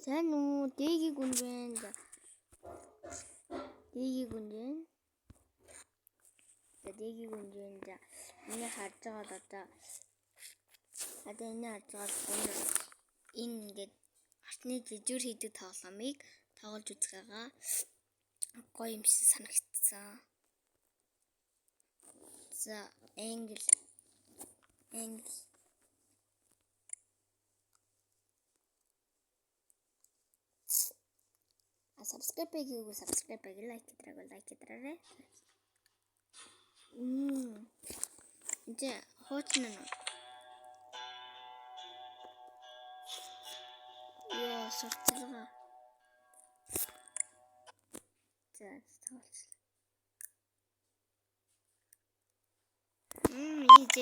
Сайн уу? Дэгийг гүн байна. Дэгийг гүн байна. Дэгийг гүн байна. Миний харж байгаа л одоо. Одоо энэ харж байгаа энэ ингээд артны жижигэр хийдэг тоглоомыг тоглож үзэх байгаа. Гоё юм шиг санагдсан. За, англи. Subscribe хийгээгүй subscribe хийгээ, лайк хийдрээ. Энд хуучин нь. Яа, сурталгаа. За, тоглож.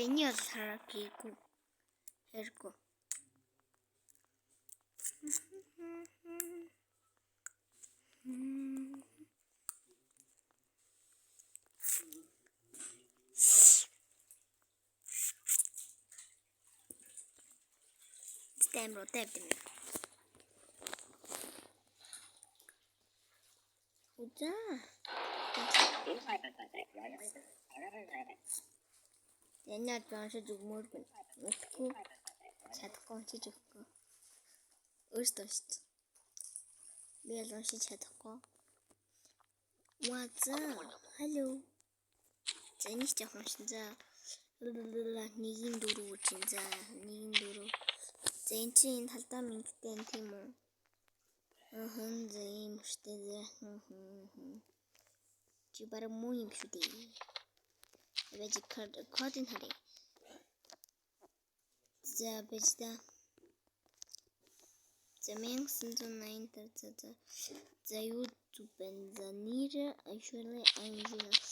Эний бол хараагүй. Хэргүй. Стэмро тэвдэн. Үза. Энэд баашиж өгмөр гэн. Үгүй. Чадахгүй уншиж өгөхгүй. Өөртөө шүү дээ. Би л уншиж чадахгүй. What's up? Hello. Зэний ч явах шин за. 1-4 үчин за. 1-4. Зэн чи энэ талдаа мингтэй юм тийм үү? За юм штэ за. Чи бараг муу юм шүү дээ. Эвэж кодын харъя. За бэжда. За 1980 за YouTube за нэр Julia Angeles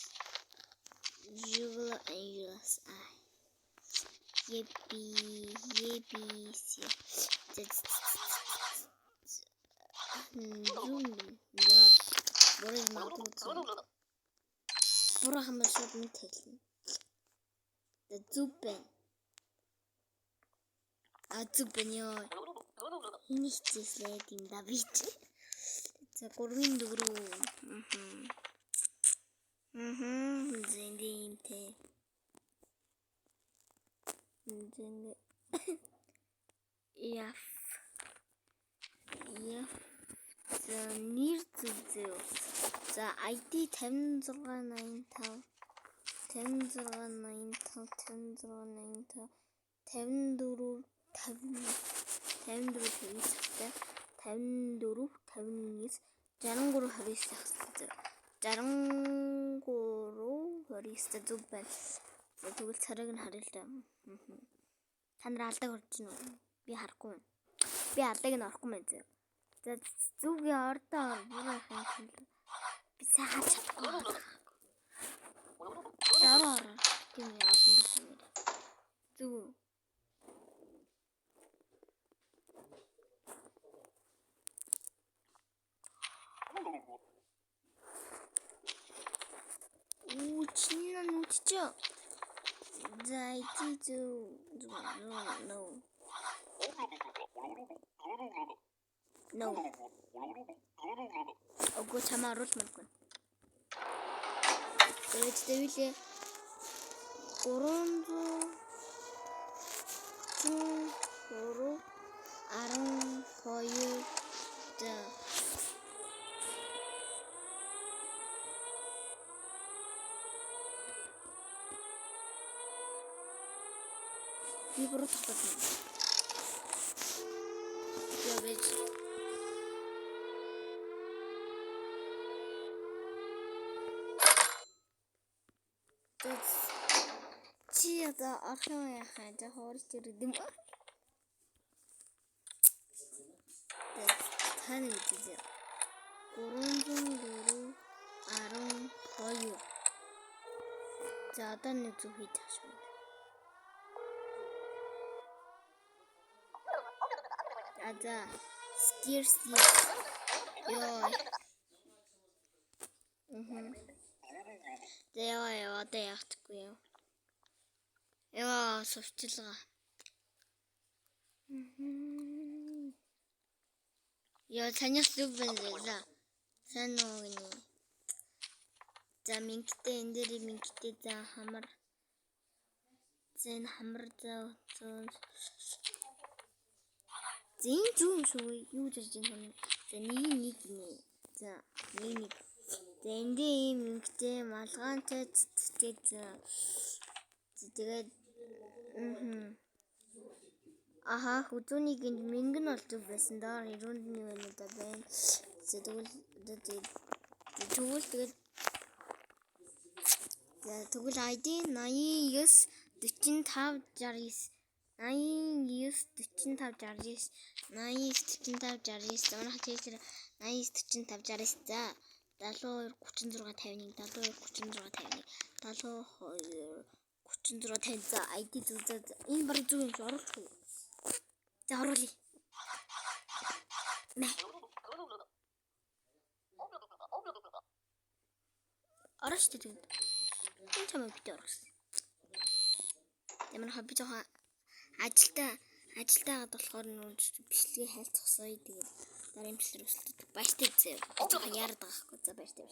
Епи яар борыг магадгүй буруу хамаашууд нь тэглэн зупен ёо энийг числээд юм да бич за 3-4 зэндимтэй яф за нэр зүзээ за ID 5685 54 зүг байна. За тэгвэл царайг нь харъя л да. Та нар алдааг орж гин үү? Би харахгүй байна. Би алдааг нь орохгүй байна зэ. За зүгийн ордоо буруу юм. Би сайхан чадахгүй. Зараа. Тийм яасан бэ? Зүг. Чиний нүдчээ. За ити No. Ого чамаа оруулах мөргүй. Тэгээд дэвлээ 312 да би буруу тогтоосон. Дэвэж чи одоо орхон яхаа за хоорч ирэдэм. Таны үзье. 312 за одоо нэг зүг хийж тааш. За скирси ёо яа одоо яахгүй юу яа сурчилгаа Яа санийх зүг байна. Сайн уу гинэ. За мингтэй энэ дээр мингтэй за хамар. Зэн хамар за зэн зүүн шүү. Юу гэж юм бэ? За нэг гинэ. За нэг. За энэ дээр мингтэй малгайтай цэцтэй за. Тэгээд аха хүзүүнийг энд мингэн олдог байсан доор 91 байна да байна. Тэгвэл ID 89 45 69 89 45 69 89 45 69 манай хэлээр 89 45 69 за 72 36 51 72 36 51 72 36 50 за ID зүг за энэ баг зүг юм оруулахгүй. За оруулъя. Орооч тэгээд. Энэ чамайг битээ орсон. Ямар хобби жоохон ажилтаа хагаад болохоор бичлэгээ хайлтсахсоо тэгээд дараа нь бичлэр өсөлтөд баяртай зөө. Жоохон яарад байгаа хгүй. За баяртай.